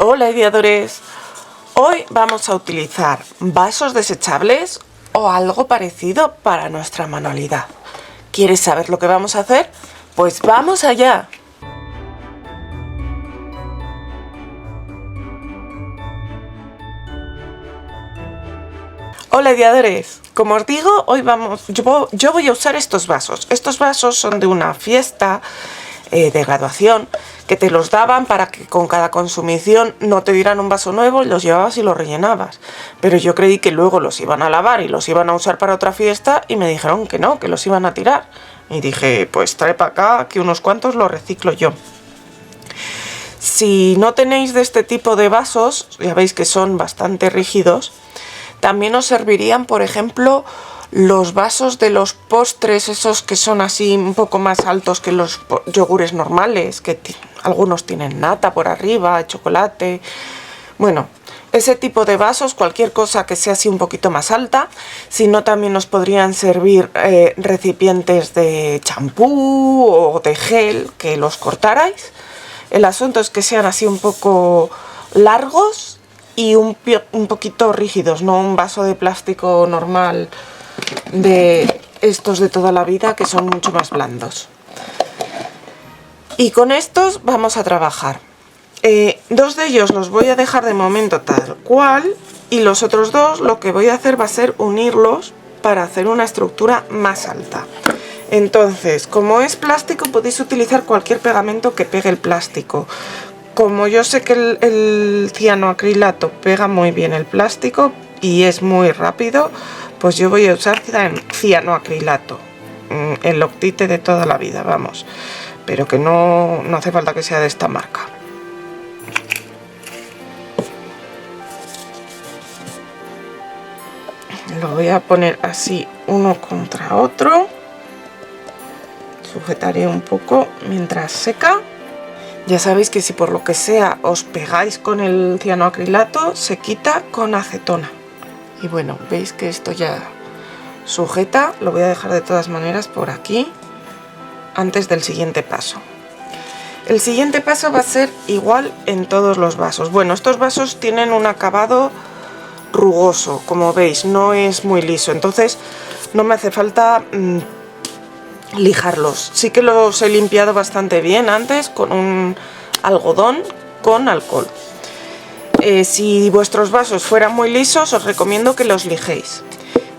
Hola ideadores, hoy vamos a utilizar vasos desechables o algo parecido para nuestra manualidad. ¿Quieres saber lo que vamos a hacer? Pues vamos allá. Hola ideadores, como os digo, hoy yo voy a usar estos vasos. Estos vasos son de una fiesta de graduación que te los daban para que con cada consumición no te dieran un vaso nuevo y los llevabas y los rellenabas. Pero yo creí que luego los iban a lavar y los iban a usar para otra fiesta y me dijeron que no, que los iban a tirar. Y dije, pues trae para acá que unos cuantos los reciclo yo. Si no tenéis de este tipo de vasos, ya veis que son bastante rígidos, también os servirían, por ejemplo, los vasos de los postres, esos que son así un poco más altos que los yogures normales, que algunos tienen nata por arriba, chocolate. Bueno, ese tipo de vasos, cualquier cosa que sea así un poquito más alta. Si no, también os podrían servir recipientes de champú o de gel que los cortarais. El asunto es que sean así un poco largos y un poquito rígidos, no un vaso de plástico normal de estos de toda la vida que son mucho más blandos. Y con estos vamos a trabajar. Dos de ellos los voy a dejar de momento tal cual y los otros dos lo que voy a hacer va a ser unirlos para hacer una estructura más alta. Entonces, como es plástico, podéis utilizar cualquier pegamento que pegue el plástico. Como yo sé que el cianoacrilato pega muy bien el plástico y es muy rápido, pues yo voy a usar cianoacrilato, el Loctite de toda la vida, vamos. Pero que no hace falta que sea de esta marca. Lo voy a poner así uno contra otro. Sujetaré un poco mientras seca. Ya sabéis que si por lo que sea os pegáis con el cianoacrilato, se quita con acetona. Y bueno, veis que esto ya sujeta. Lo voy a dejar de todas maneras por aquí antes del siguiente paso. El siguiente paso va a ser igual en todos los vasos. Bueno, estos vasos tienen un acabado rugoso, como veis, no es muy liso, entonces no me hace falta lijarlos. Sí que los he limpiado bastante bien antes con un algodón con alcohol. Si vuestros vasos fueran muy lisos, os recomiendo que los lijéis.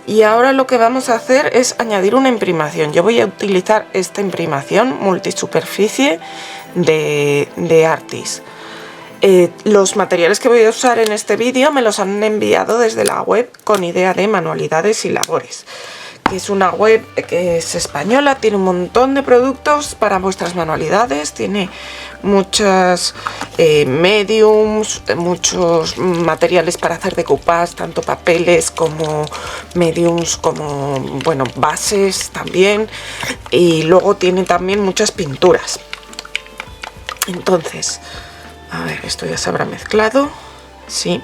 Y ahora lo que vamos a hacer es añadir una imprimación. Yo voy a utilizar esta imprimación multisuperficie de Artis. Los materiales que voy a usar en este vídeo me los han enviado desde la web Con Idea de Manualidades y Labores, que es una web que es española, tiene un montón de productos para vuestras manualidades, tiene muchas mediums, muchos materiales para hacer decoupage, tanto papeles como mediums, como bueno, bases también, y luego tiene también muchas pinturas. Entonces, a ver, esto ya se habrá mezclado, sí.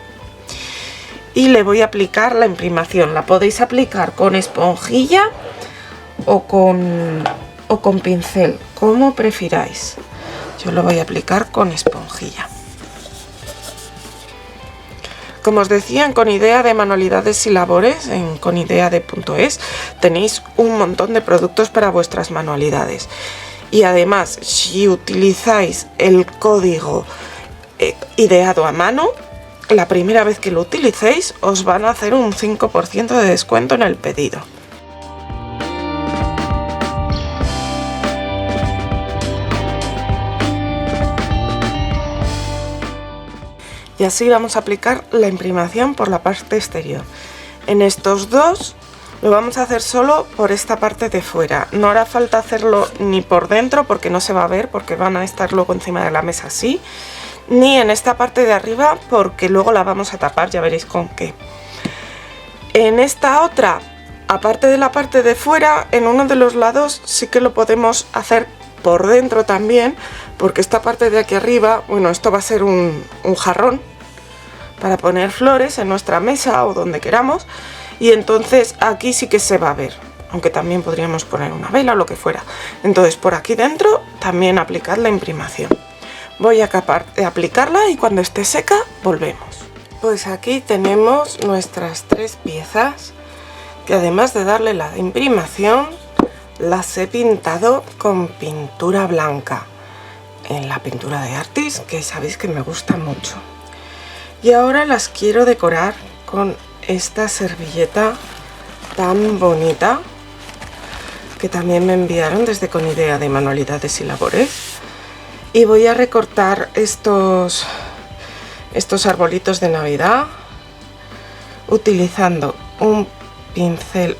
Y le voy a aplicar la imprimación. La podéis aplicar con esponjilla o con pincel, como prefiráis. Yo lo voy a aplicar con esponjilla. Como os decía, en Con Idea de Manualidades y Labores, en conideade.es, tenéis un montón de productos para vuestras manualidades. Y además, si utilizáis el código ideado a mano, la primera vez que lo utilicéis os van a hacer un 5% de descuento en el pedido. Y así vamos a aplicar la imprimación por la parte exterior. En estos dos lo vamos a hacer solo por esta parte de fuera. No hará falta hacerlo ni por dentro porque no se va a ver, porque van a estar luego encima de la mesa así, ni en esta parte de arriba porque luego la vamos a tapar, ya veréis con qué. En esta otra, aparte de la parte de fuera, en uno de los lados sí que lo podemos hacer por dentro también, porque esta parte de aquí arriba, bueno, esto va a ser un jarrón para poner flores en nuestra mesa o donde queramos, y entonces aquí sí que se va a ver, aunque también podríamos poner una vela o lo que fuera. Entonces por aquí dentro también aplicad la imprimación. Voy a acabar de aplicarla y cuando esté seca volvemos. Pues aquí tenemos nuestras 3 piezas, que además de darle la imprimación, las he pintado con pintura blanca, en la pintura de Artis, que sabéis que me gusta mucho. Y ahora las quiero decorar con esta servilleta tan bonita, que también me enviaron desde Con Idea de Manualidades y Labores. Y voy a recortar estos arbolitos de Navidad utilizando un pincel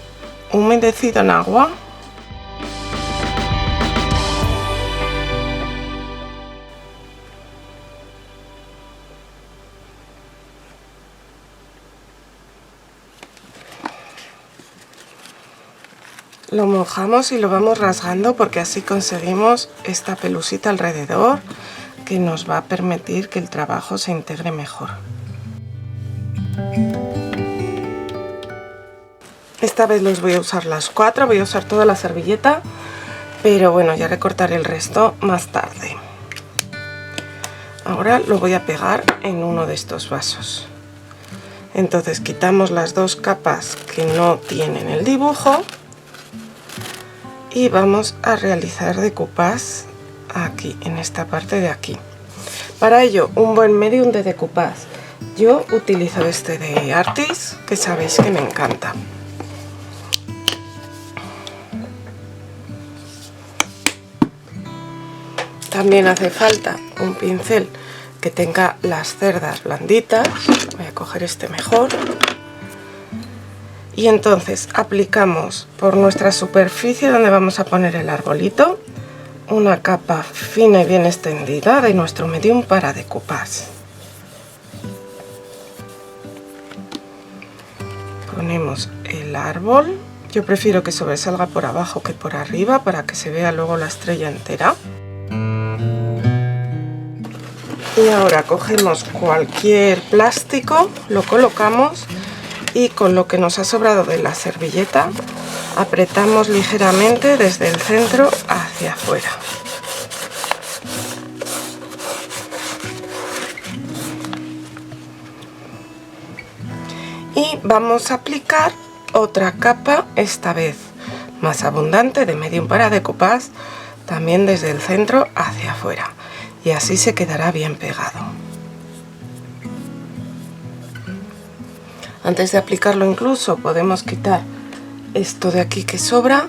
humedecido en agua . Lo mojamos y lo vamos rasgando porque así conseguimos esta pelusita alrededor que nos va a permitir que el trabajo se integre mejor. Esta vez los voy a usar las 4, voy a usar toda la servilleta, pero bueno, ya recortaré el resto más tarde. Ahora lo voy a pegar en uno de estos vasos. Entonces quitamos las 2 capas que no tienen el dibujo y vamos a realizar decoupage aquí, en esta parte de aquí. Para ello, un buen medium de decoupage. Yo utilizo este de Artis, que sabéis que me encanta. También hace falta un pincel que tenga las cerdas blanditas. Voy a coger este mejor. Y entonces aplicamos por nuestra superficie donde vamos a poner el arbolito una capa fina y bien extendida de nuestro medium para decoupage. Ponemos el árbol. Yo prefiero que sobresalga por abajo que por arriba para que se vea luego la estrella entera. Y ahora cogemos cualquier plástico, lo colocamos y con lo que nos ha sobrado de la servilleta apretamos ligeramente desde el centro hacia afuera. Y vamos a aplicar otra capa, esta vez más abundante, de medium para decoupage, también desde el centro hacia afuera. Y así se quedará bien pegado. Antes de aplicarlo incluso podemos quitar esto de aquí que sobra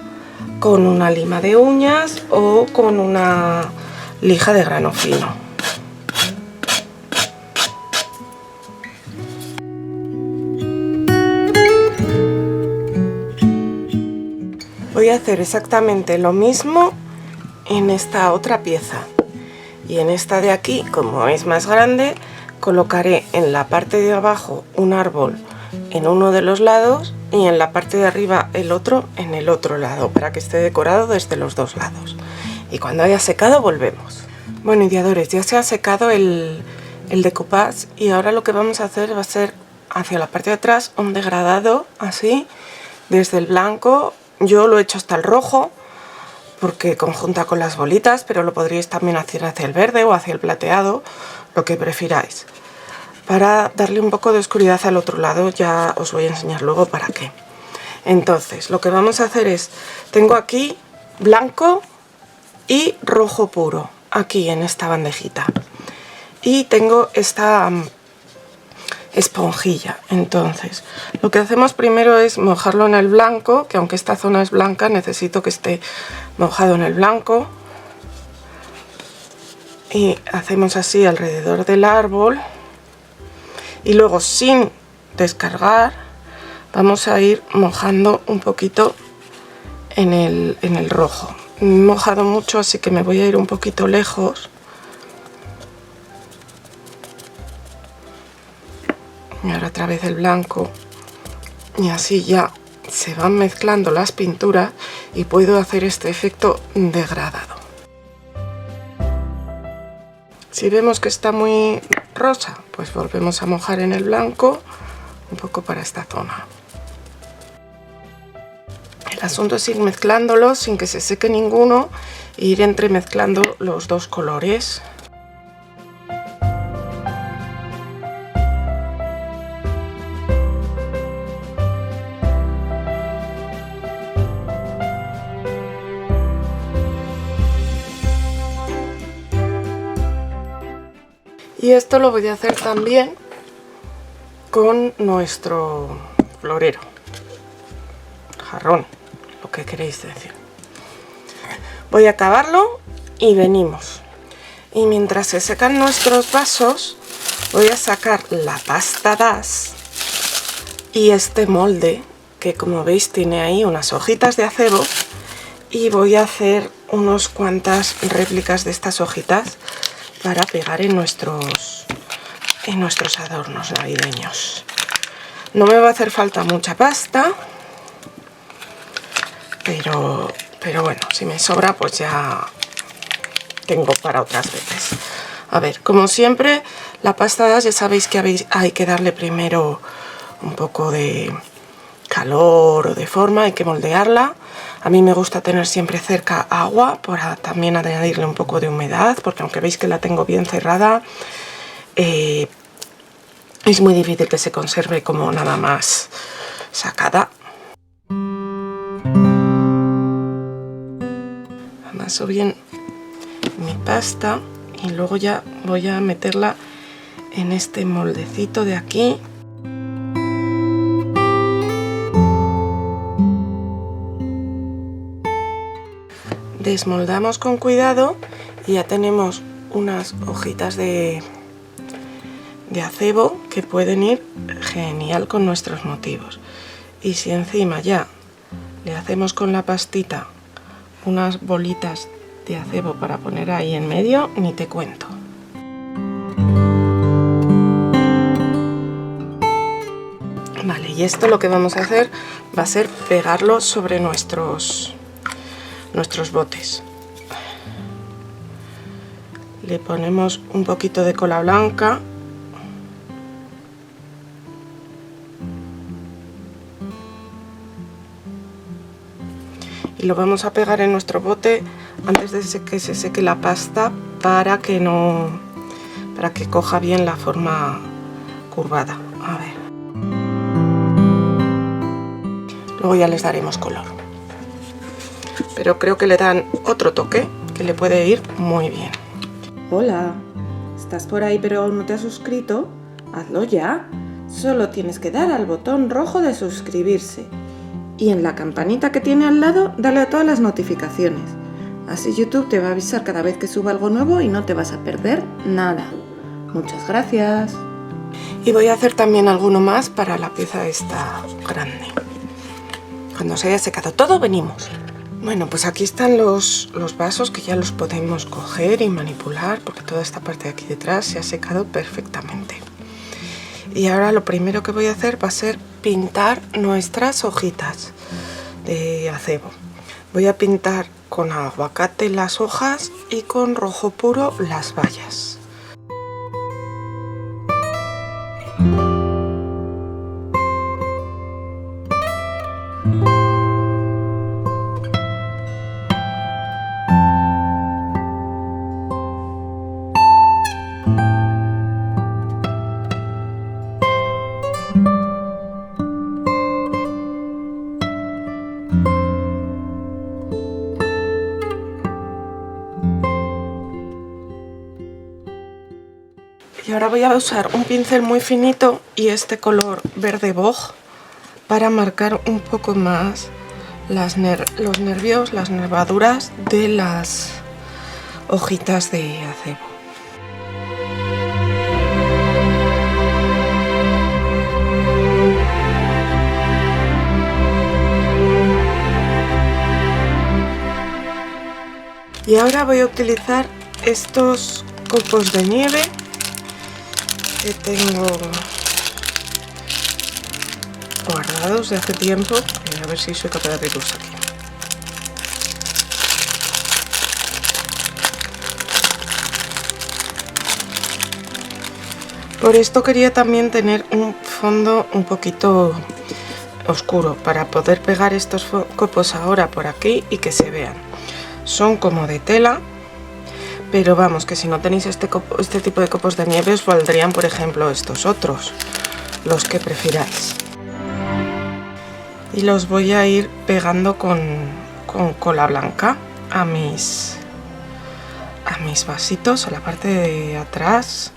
con una lima de uñas o con una lija de grano fino. Voy a hacer exactamente lo mismo en esta otra pieza. Y en esta de aquí, como es más grande, colocaré en la parte de abajo un árbol en uno de los lados y en la parte de arriba el otro en el otro lado, para que esté decorado desde los 2 lados. Y cuando haya secado volvemos. Bueno, ideadores, ya se ha secado el decoupage y ahora lo que vamos a hacer va a ser hacia la parte de atrás un degradado así, desde el blanco. Yo lo he hecho hasta el rojo porque conjunta con las bolitas, pero lo podríais también hacer hacia el verde o hacia el plateado, lo que prefiráis. Para darle un poco de oscuridad al otro lado, ya os voy a enseñar luego para qué. Entonces, lo que vamos a hacer es, tengo aquí blanco y rojo puro, aquí en esta bandejita. Y tengo esta esponjilla. Entonces, lo que hacemos primero es mojarlo en el blanco, que aunque esta zona es blanca, necesito que esté mojado en el blanco. Y hacemos así alrededor del árbol. Y luego, sin descargar, vamos a ir mojando un poquito en el rojo. Me he mojado mucho, así que me voy a ir un poquito lejos. Y ahora otra vez el blanco. Y así ya se van mezclando las pinturas y puedo hacer este efecto degradado. Si vemos que está muy rosa, pues volvemos a mojar en el blanco un poco para esta zona. El asunto es ir mezclándolos sin que se seque ninguno e ir entremezclando los 2 colores. Y esto lo voy a hacer también con nuestro florero, jarrón, lo que queréis decir. Voy a acabarlo y venimos. Y mientras se secan nuestros vasos, voy a sacar la pasta DAS y este molde, que como veis tiene ahí unas hojitas de acebo, y voy a hacer unas cuantas réplicas de estas hojitas para pegar en nuestros adornos navideños. No me va a hacer falta mucha pasta, pero bueno, si me sobra pues ya tengo para otras veces. A ver, como siempre, la pasta DAS ya sabéis que hay que darle primero un poco de calor o de forma, hay que moldearla. A mí me gusta tener siempre cerca agua para también añadirle un poco de humedad, porque aunque veis que la tengo bien cerrada, es muy difícil que se conserve como nada más sacada. Amaso bien mi pasta y luego ya voy a meterla en este moldecito de aquí. Desmoldamos con cuidado y ya tenemos unas hojitas de acebo que pueden ir genial con nuestros motivos. Y si encima ya le hacemos con la pastita unas bolitas de acebo para poner ahí en medio, ni te cuento. Vale, y esto lo que vamos a hacer va a ser pegarlo sobre nuestros botes. Le ponemos un poquito de cola blanca y lo vamos a pegar en nuestro bote antes de que se seque la pasta para que coja bien la forma curvada. A ver. Luego ya les daremos color. Pero creo que le dan otro toque que le puede ir muy bien. Hola, ¿estás por ahí pero aún no te has suscrito? Hazlo ya. Solo tienes que dar al botón rojo de suscribirse. Y en la campanita que tiene al lado, dale a todas las notificaciones. Así YouTube te va a avisar cada vez que suba algo nuevo y no te vas a perder nada. Muchas gracias. Y voy a hacer también alguno más para la pieza esta grande. Cuando se haya secado todo, venimos. Bueno, pues aquí están los vasos que ya los podemos coger y manipular porque toda esta parte de aquí detrás se ha secado perfectamente. Y ahora lo primero que voy a hacer va a ser pintar nuestras hojitas de acebo. Voy a pintar con aguacate las hojas y con rojo puro las bayas. Y ahora voy a usar un pincel muy finito y este color verde boj para marcar un poco más los nervios, las nervaduras de las hojitas de acebo. Y ahora voy a utilizar estos copos de nieve que tengo guardados de hace tiempo, a ver si soy capaz de abrirlos aquí. Por esto quería también tener un fondo un poquito oscuro para poder pegar estos copos ahora por aquí y que se vean. Son como de tela, pero vamos, que si no tenéis este tipo de copos de nieve os valdrían, por ejemplo, estos otros, los que prefiráis. Y los voy a ir pegando con cola blanca a mis vasitos, a la parte de atrás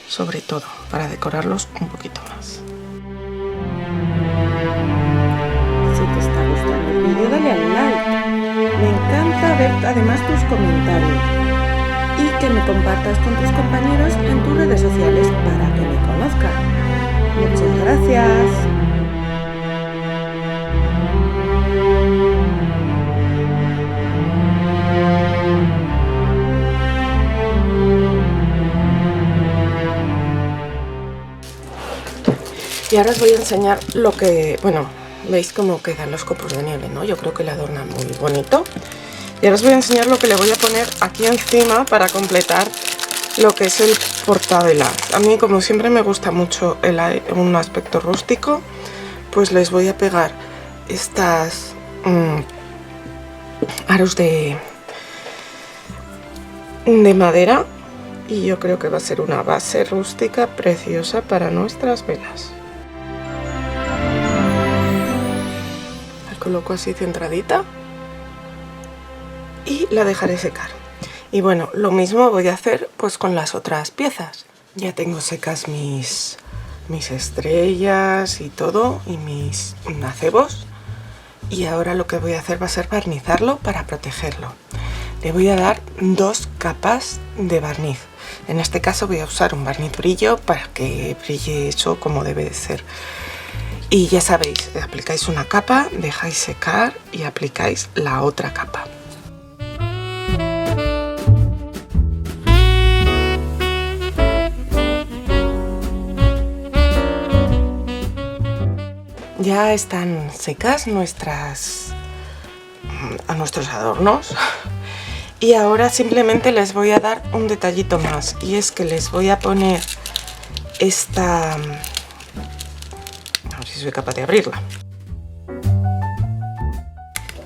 sobre todo, para decorarlos un poquito más. Si te está gustando el vídeo, dale al like. Me encanta ver además tus comentarios y que me compartas con tus compañeros en tus redes sociales para que me conozcan. Muchas gracias. Y ahora os voy a enseñar lo que, bueno, veis cómo quedan los copos de nieve, ¿no? Yo creo que le adornan muy bonito. Y ahora os voy a enseñar lo que le voy a poner aquí encima para completar lo que es el portavelas. A mí, como siempre, me gusta mucho un aspecto rústico, pues les voy a pegar estas aros de madera, y yo creo que va a ser una base rústica preciosa para nuestras velas. La coloco así centradita y la dejaré secar. Y bueno, lo mismo voy a hacer pues con las otras piezas. Ya tengo secas mis estrellas y todo, y mis acebos, y ahora lo que voy a hacer va a ser barnizarlo para protegerlo. Le voy a dar 2 capas de barniz. En este caso voy a usar un barniz brillo para que brille eso como debe de ser. Y ya sabéis, aplicáis una capa, dejáis secar y aplicáis la otra capa. Ya están secas nuestros adornos, y ahora simplemente les voy a dar un detallito más, y es que les voy a poner esta, a ver si soy capaz de abrirla,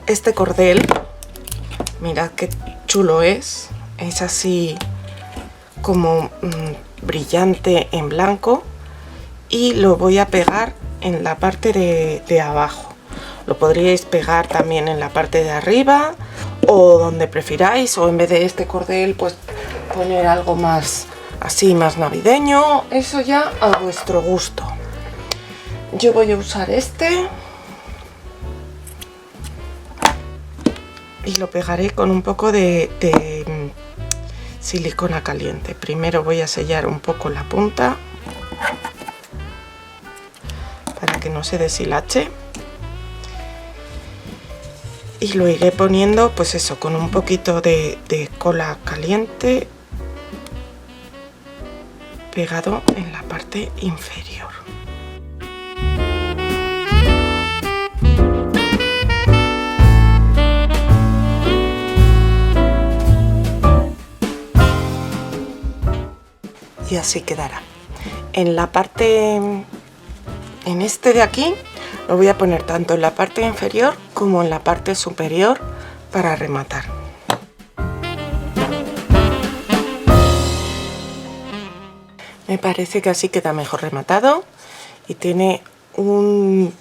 este cordel. Mirad qué chulo es así como brillante en blanco, y lo voy a pegar en la parte de abajo. Lo podríais pegar también en la parte de arriba o donde prefiráis, o en vez de este cordel pues poner algo más así, más navideño. Eso ya a vuestro gusto. Yo voy a usar este y lo pegaré con un poco de silicona caliente. Primero voy a sellar un poco la punta para que no se deshilache, y lo iré poniendo pues eso, con un poquito de cola caliente pegado en la parte inferior. Y así quedará. En la parte, en este de aquí, lo voy a poner tanto en la parte inferior como en la parte superior para rematar. Me parece que así queda mejor rematado y tiene un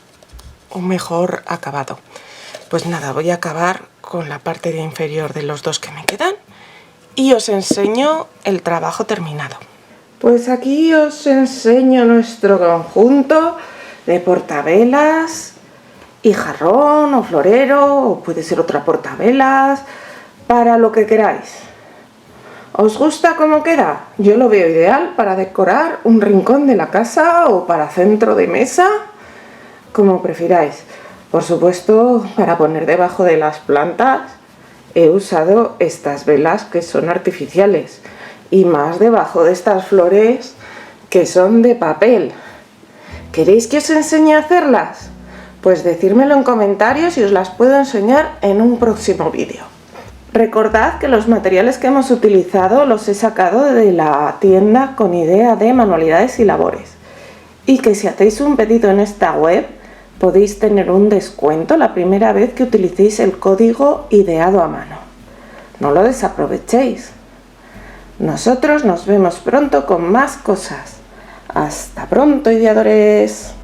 mejor acabado. Pues nada, voy a acabar con la parte de inferior de los dos que me quedan y os enseño el trabajo terminado. Pues aquí os enseño nuestro conjunto de portavelas y jarrón o florero, o puede ser otra portavelas, para lo que queráis. ¿Os gusta cómo queda? Yo lo veo ideal para decorar un rincón de la casa o para centro de mesa, como prefiráis. Por supuesto, para poner debajo de las plantas he usado estas velas que son artificiales, y más debajo de estas flores que son de papel. ¿Queréis que os enseñe a hacerlas? Pues decírmelo en comentarios y os las puedo enseñar en un próximo vídeo. Recordad que los materiales que hemos utilizado los he sacado de la tienda Con Idea de Manualidades y Labores, y que si hacéis un pedido en esta web podéis tener un descuento la primera vez que utilicéis el código Ideado a Mano. No lo desaprovechéis. Nosotros nos vemos pronto con más cosas. ¡Hasta pronto, ideadores!